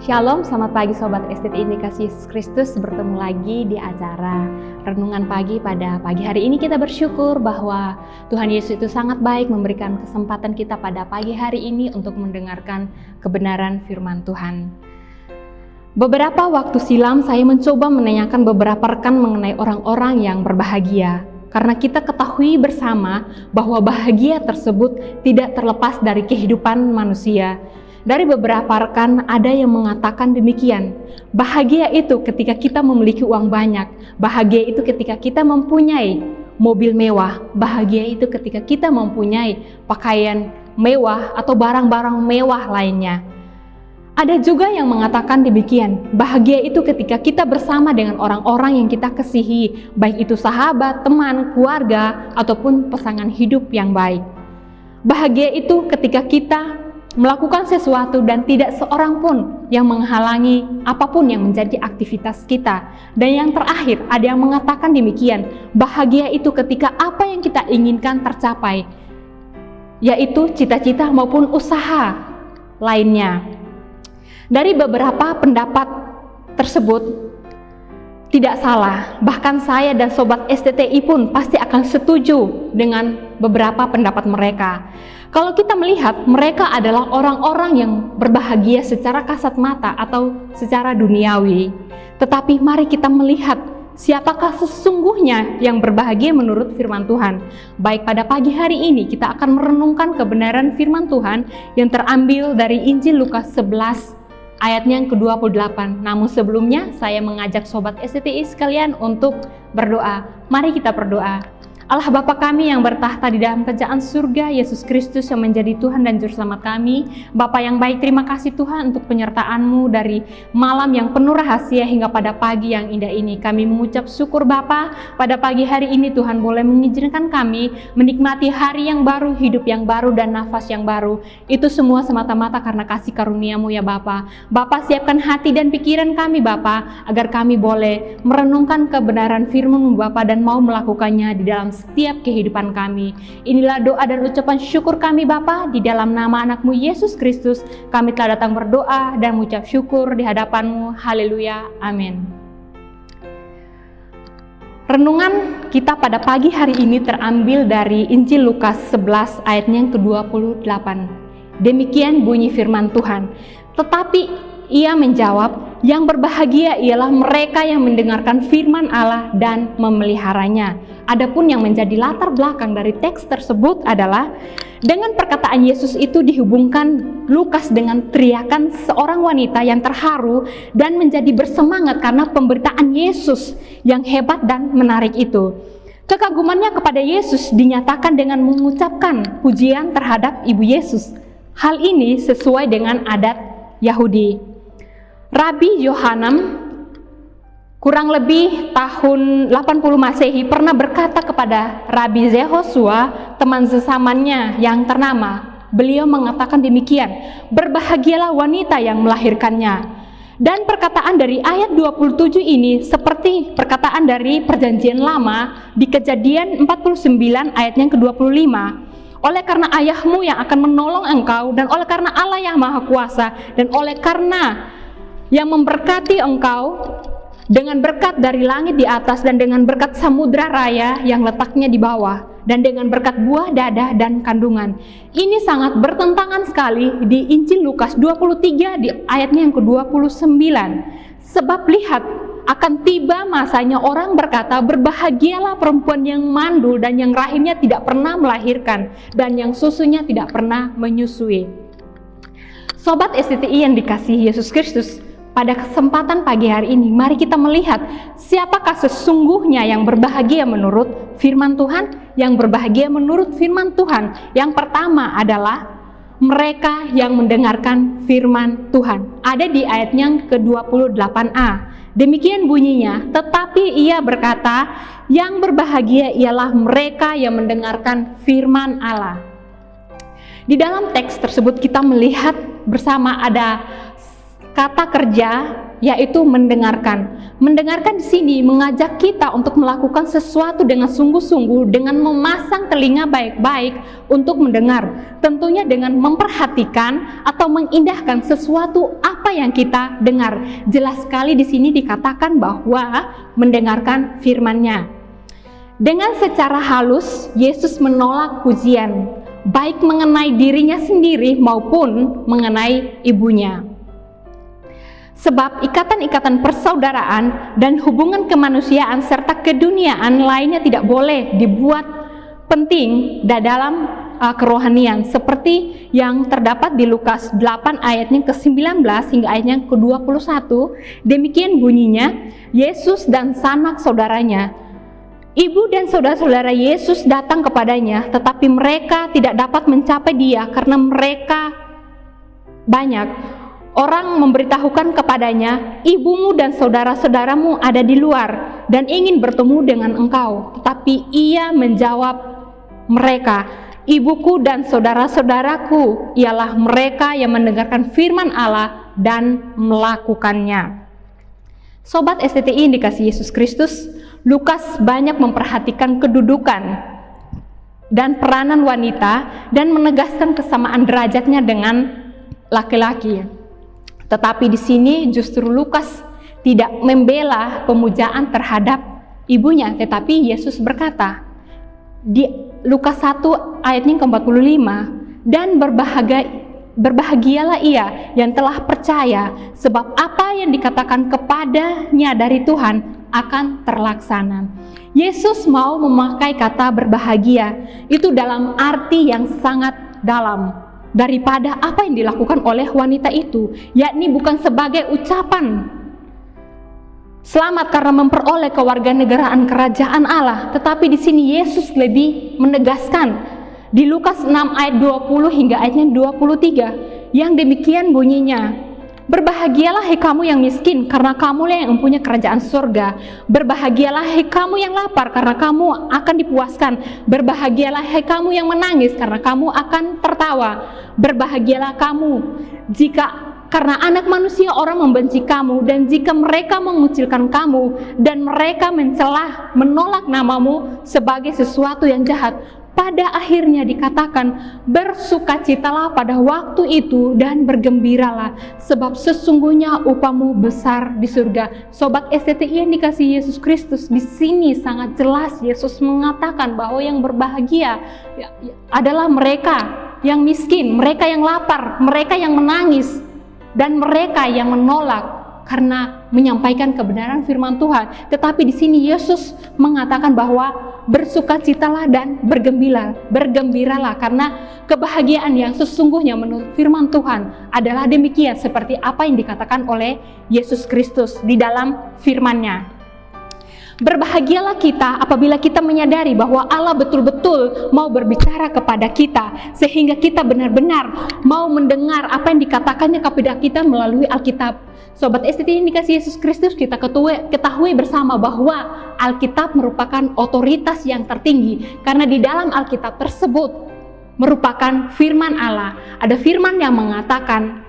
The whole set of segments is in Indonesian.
Shalom, selamat pagi Sobat STTI Dikasih Yesus Kristus. Bertemu lagi di acara Renungan Pagi pada pagi hari ini. Kita bersyukur bahwa Tuhan Yesus itu sangat baik memberikan kesempatan kita pada pagi hari ini untuk mendengarkan kebenaran firman Tuhan. Beberapa waktu silam saya mencoba menanyakan beberapa rekan mengenai orang-orang yang berbahagia. Karena kita ketahui bersama bahwa bahagia tersebut tidak terlepas dari kehidupan manusia. Dari beberapa rekan ada yang mengatakan demikian, bahagia itu ketika kita memiliki uang banyak, bahagia itu ketika kita mempunyai mobil mewah, bahagia itu ketika kita mempunyai pakaian mewah atau barang-barang mewah lainnya. Ada juga yang mengatakan demikian, bahagia itu ketika kita bersama dengan orang-orang yang kita kasihi, baik itu sahabat, teman, keluarga, ataupun pasangan hidup yang baik. Bahagia itu ketika kita melakukan sesuatu dan tidak seorang pun yang menghalangi apapun yang menjadi aktivitas kita. Dan yang terakhir, ada yang mengatakan demikian, bahagia itu ketika apa yang kita inginkan tercapai, yaitu cita-cita maupun usaha lainnya. Dari beberapa pendapat tersebut tidak salah, bahkan saya dan Sobat STTI pun pasti akan setuju dengan beberapa pendapat mereka. Kalau kita melihat mereka adalah orang-orang yang berbahagia secara kasat mata atau secara duniawi. Tetapi mari kita melihat siapakah sesungguhnya yang berbahagia menurut firman Tuhan. Baik pada pagi hari ini kita akan merenungkan kebenaran firman Tuhan yang terambil dari Injil Lukas 11 ayatnya yang ke-28. Namun sebelumnya saya mengajak Sobat STTI sekalian untuk berdoa. Mari kita berdoa. Allah Bapa kami yang bertahta di dalam kerajaan surga, Yesus Kristus yang menjadi Tuhan dan Juru Selamat kami. Bapa yang baik, terima kasih Tuhan untuk penyertaan-Mu dari malam yang penuh rahasia hingga pada pagi yang indah ini. Kami mengucap syukur Bapa, pada pagi hari ini Tuhan boleh mengizinkan kami menikmati hari yang baru, hidup yang baru, dan nafas yang baru. Itu semua semata-mata karena kasih karunia-Mu ya Bapa. Bapa siapkan hati dan pikiran kami Bapa, agar kami boleh merenungkan kebenaran firman-Mu Bapa dan mau melakukannya di dalam setiap kehidupan kami. Inilah doa dan ucapan syukur kami Bapa, di dalam nama anak-Mu Yesus Kristus kami telah datang berdoa dan mengucap syukur di hadapan-Mu. Haleluya, amin. Renungan kita pada pagi hari ini terambil dari Injil Lukas 11 ayatnya yang ke-28. Demikian bunyi firman Tuhan. Tetapi ia menjawab, yang berbahagia ialah mereka yang mendengarkan firman Allah dan memeliharanya. Adapun yang menjadi latar belakang dari teks tersebut adalah dengan perkataan Yesus itu dihubungkan Lukas dengan teriakan seorang wanita yang terharu dan menjadi bersemangat karena pemberitaan Yesus yang hebat dan menarik itu. Kekagumannya kepada Yesus dinyatakan dengan mengucapkan pujian terhadap Ibu Yesus. Hal ini sesuai dengan adat Yahudi. Rabi Yohanan kurang lebih tahun 80 Masehi pernah berkata kepada Rabi Yehosua, teman sesamanya yang ternama. Beliau mengatakan demikian, berbahagialah wanita yang melahirkannya. Dan perkataan dari ayat 27 ini seperti perkataan dari perjanjian lama di Kejadian 49 ayat yang ke-25. Oleh karena ayahmu yang akan menolong engkau, dan oleh karena Allah yang maha kuasa, dan oleh karena yang memberkati engkau dengan berkat dari langit di atas dan dengan berkat samudra raya yang letaknya di bawah, dan dengan berkat buah dada dan kandungan. Ini sangat bertentangan sekali di Injil Lukas 23 di ayatnya yang ke-29. Sebab lihat, akan tiba masanya orang berkata, berbahagialah perempuan yang mandul dan yang rahimnya tidak pernah melahirkan dan yang susunya tidak pernah menyusui. Sobat STTI yang dikasihi Yesus Kristus, pada kesempatan pagi hari ini, mari kita melihat siapakah sesungguhnya yang berbahagia menurut firman Tuhan. Yang berbahagia menurut firman Tuhan, yang pertama adalah mereka yang mendengarkan firman Tuhan. Ada di ayat yang ke-28a. Demikian bunyinya, tetapi ia berkata, yang berbahagia ialah mereka yang mendengarkan firman Allah. Di dalam teks tersebut kita melihat bersama ada kata kerja, yaitu mendengarkan. Mendengarkan di sini mengajak kita untuk melakukan sesuatu dengan sungguh-sungguh, dengan memasang telinga baik-baik untuk mendengar. Tentunya dengan memperhatikan atau mengindahkan sesuatu apa apa yang kita dengar. Jelas sekali di sini dikatakan bahwa mendengarkan firman-Nya. Dengan secara halus, Yesus menolak pujian, baik mengenai dirinya sendiri maupun mengenai ibunya. Sebab ikatan-ikatan persaudaraan dan hubungan kemanusiaan serta keduniaan lainnya tidak boleh dibuat penting dalam kerohanian, seperti yang terdapat di Lukas 8 ayatnya ke-19 hingga ayatnya ke-21. Demikian bunyinya, Yesus dan sanak saudaranya, ibu dan saudara-saudara Yesus datang kepadanya, tetapi mereka tidak dapat mencapai dia karena mereka banyak. Orang memberitahukan kepadanya, ibumu dan saudara-saudaramu ada di luar dan ingin bertemu dengan engkau. Tetapi ia menjawab mereka, ibuku dan saudara-saudaraku ialah mereka yang mendengarkan firman Allah dan melakukannya. Sobat STTI yang dikasihi Yesus Kristus, Lukas banyak memperhatikan kedudukan dan peranan wanita dan menegaskan kesamaan derajatnya dengan laki-laki. Tetapi di sini justru Lukas tidak membela pemujaan terhadap ibunya, tetapi Yesus berkata di Lukas 1 ayatnya ke-45, dan berbahagialah ia yang telah percaya, sebab apa yang dikatakan kepadanya dari Tuhan akan terlaksana. Yesus mau memakai kata berbahagia itu dalam arti yang sangat dalam daripada apa yang dilakukan oleh wanita itu, yakni bukan sebagai ucapan selamat karena memperoleh kewarganegaraan kerajaan Allah, tetapi di sini Yesus lebih menegaskan di Lukas 6 ayat 20 hingga ayatnya 23 yang demikian bunyinya, berbahagialah hai kamu yang miskin, karena kamulah yang mempunyai kerajaan surga. Berbahagialah hai kamu yang lapar, karena kamu akan dipuaskan. Berbahagialah hai kamu yang menangis, karena kamu akan tertawa. Berbahagialah kamu karena anak manusia orang membenci kamu, dan jika mereka mengucilkan kamu dan mereka mencelah, menolak namamu sebagai sesuatu yang jahat. Pada akhirnya dikatakan, bersukacitalah pada waktu itu dan bergembiralah, sebab sesungguhnya upahmu besar di surga. Sobat STTI yang dikasihi Yesus Kristus, di sini sangat jelas Yesus mengatakan bahwa yang berbahagia adalah mereka yang miskin, mereka yang lapar, mereka yang menangis, dan mereka yang menolak karena menyampaikan kebenaran firman Tuhan. Tetapi di sini Yesus mengatakan bahwa bersukacitalah dan bergembiralah, karena kebahagiaan yang sesungguhnya menurut firman Tuhan adalah demikian seperti apa yang dikatakan oleh Yesus Kristus di dalam firman-Nya. Berbahagialah kita apabila kita menyadari bahwa Allah betul-betul mau berbicara kepada kita, sehingga kita benar-benar mau mendengar apa yang dikatakannya kepada kita melalui Alkitab. Sobat STTI yang dikasihi Yesus Kristus, kita ketahui bersama bahwa Alkitab merupakan otoritas yang tertinggi, karena di dalam Alkitab tersebut merupakan firman Allah. Ada firman yang mengatakan,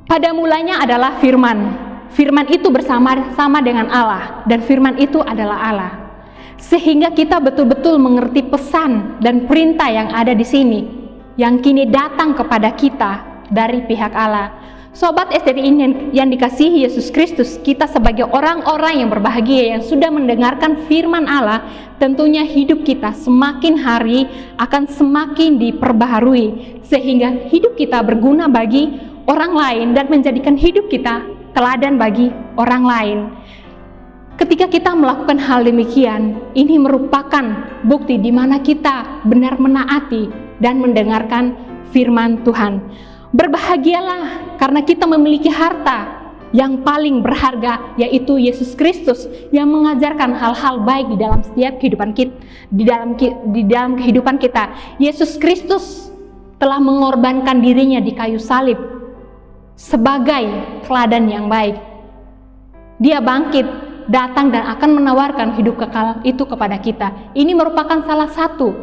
pada mulanya adalah firman. Firman itu bersama-sama dengan Allah, dan firman itu adalah Allah. Sehingga kita betul-betul mengerti pesan dan perintah yang ada di sini, yang kini datang kepada kita dari pihak Allah. Sobat STTI yang dikasihi Yesus Kristus, kita sebagai orang-orang yang berbahagia yang sudah mendengarkan firman Allah, tentunya hidup kita semakin hari akan semakin diperbaharui, sehingga hidup kita berguna bagi orang lain dan menjadikan hidup kita teladan bagi orang lain. Ketika kita melakukan hal demikian, ini merupakan bukti di mana kita benar menaati dan mendengarkan firman Tuhan. Berbahagialah karena kita memiliki harta yang paling berharga, yaitu Yesus Kristus, yang mengajarkan hal-hal baik di dalam setiap kehidupan kita, di dalam kehidupan kita. Yesus Kristus telah mengorbankan dirinya di kayu salib sebagai teladan yang baik. Dia bangkit, datang dan akan menawarkan hidup kekal itu kepada kita. Ini merupakan salah satu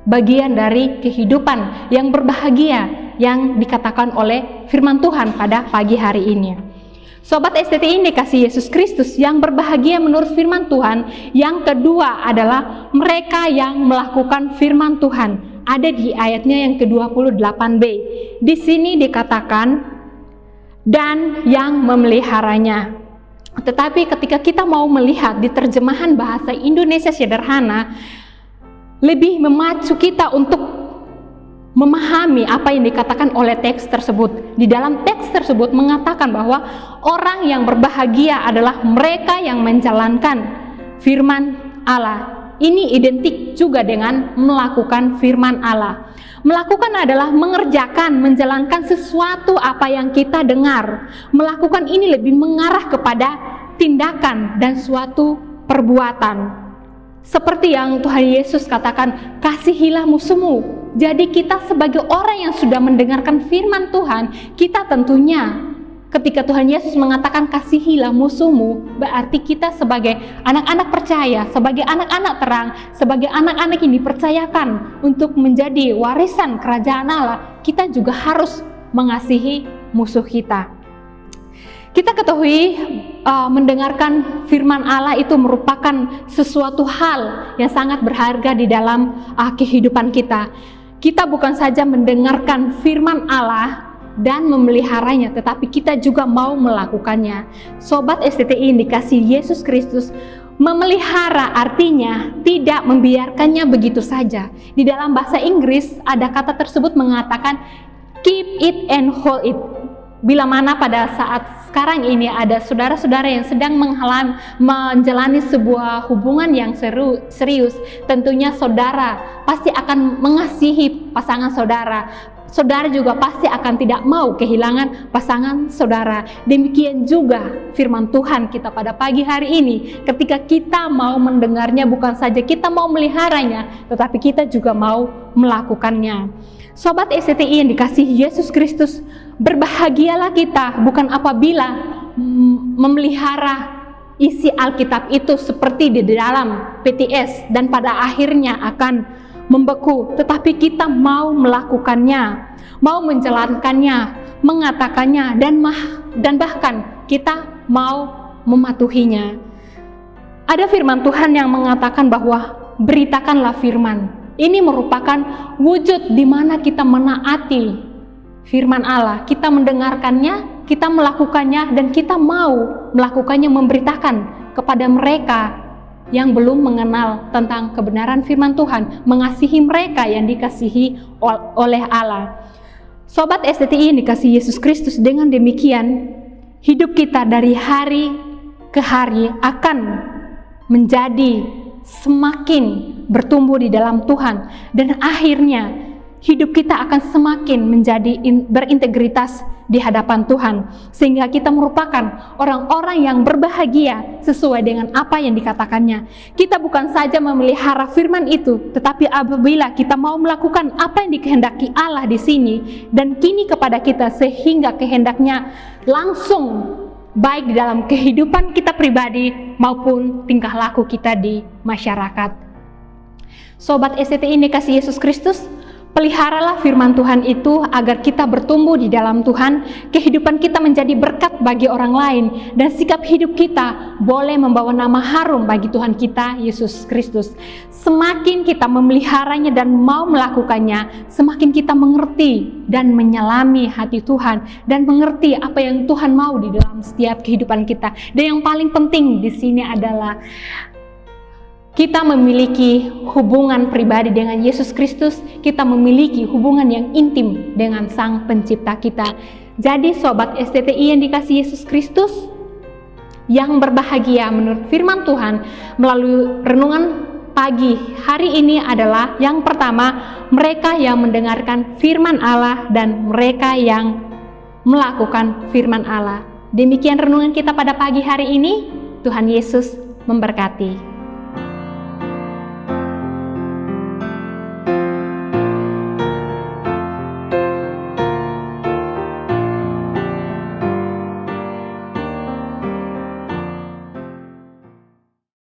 bagian dari kehidupan yang berbahagia yang dikatakan oleh firman Tuhan pada pagi hari ini. Sobat STTI ini dikasihi Yesus Kristus, yang berbahagia menurut firman Tuhan yang kedua adalah mereka yang melakukan firman Tuhan. ada di ayatnya yang ke-28b. Di sini dikatakan, dan yang memeliharanya. Tetapi ketika kita mau melihat di terjemahan bahasa Indonesia sederhana, lebih memacu kita untuk memahami apa yang dikatakan oleh teks tersebut. Di dalam teks tersebut mengatakan bahwa orang yang berbahagia adalah mereka yang menjalankan firman Allah. Ini identik juga dengan melakukan firman Allah. Melakukan adalah mengerjakan, menjalankan sesuatu apa yang kita dengar. Melakukan ini lebih mengarah kepada tindakan dan suatu perbuatan. Seperti yang Tuhan Yesus katakan, kasihilah musuhmu. Jadi kita sebagai orang yang sudah mendengarkan firman Tuhan, kita tentunya ketika Tuhan Yesus mengatakan kasihilah musuhmu, berarti kita sebagai anak-anak percaya, sebagai anak-anak terang, sebagai anak-anak yang dipercayakan untuk menjadi warisan kerajaan Allah, kita juga harus mengasihi musuh kita. Kita ketahui mendengarkan firman Allah itu merupakan sesuatu hal yang sangat berharga di dalam kehidupan kita. Kita bukan saja mendengarkan firman Allah dan memeliharanya, tetapi kita juga mau melakukannya. Sobat STTI yang dikasihi Yesus Kristus, memelihara artinya tidak membiarkannya begitu saja. Di dalam bahasa Inggris ada kata tersebut mengatakan keep it and hold it. Bila mana pada saat sekarang ini ada saudara-saudara yang sedang menjalani sebuah hubungan yang serius, tentunya saudara pasti akan mengasihi pasangan saudara. Saudara juga pasti akan tidak mau kehilangan pasangan saudara. Demikian juga firman Tuhan kita pada pagi hari ini. Ketika kita mau mendengarnya, bukan saja kita mau meliharanya, tetapi kita juga mau melakukannya. Sobat STTI yang dikasihi Yesus Kristus, berbahagialah kita bukan apabila memelihara isi Alkitab itu seperti di dalam PTS dan pada akhirnya akan membeku, tetapi kita mau melakukannya, mau menjalankannya, mengatakannya, dan bahkan kita mau mematuhinya. Ada firman Tuhan yang mengatakan bahwa beritakanlah firman. Ini merupakan wujud di mana kita menaati firman Allah, kita mendengarkannya, kita melakukannya, dan kita mau melakukannya, memberitakan kepada mereka yang belum mengenal tentang kebenaran firman Tuhan, mengasihi mereka yang dikasihi oleh Allah. Sobat STTI yang dikasihi Yesus Kristus, dengan demikian hidup kita dari hari ke hari akan menjadi semakin bertumbuh di dalam Tuhan, dan akhirnya hidup kita akan semakin menjadi berintegritas di hadapan Tuhan, sehingga kita merupakan orang-orang yang berbahagia sesuai dengan apa yang dikatakannya. Kita bukan saja memelihara firman itu, tetapi apabila kita mau melakukan apa yang dikehendaki Allah di sini dan kini kepada kita, sehingga kehendaknya langsung baik di dalam kehidupan kita pribadi maupun tingkah laku kita di masyarakat. Sobat STTI yang dikasihi Yesus Kristus, peliharalah firman Tuhan itu agar kita bertumbuh di dalam Tuhan, kehidupan kita menjadi berkat bagi orang lain, dan sikap hidup kita boleh membawa nama harum bagi Tuhan kita, Yesus Kristus. Semakin kita memeliharanya dan mau melakukannya, semakin kita mengerti dan menyelami hati Tuhan, dan mengerti apa yang Tuhan mau di dalam setiap kehidupan kita. Dan yang paling penting di sini adalah kita memiliki hubungan pribadi dengan Yesus Kristus, kita memiliki hubungan yang intim dengan Sang Pencipta kita. Jadi sobat STTI yang dikasihi Yesus Kristus, yang berbahagia menurut firman Tuhan melalui renungan pagi hari ini adalah yang pertama, mereka yang mendengarkan firman Allah dan mereka yang melakukan firman Allah. Demikian renungan kita pada pagi hari ini. Tuhan Yesus memberkati.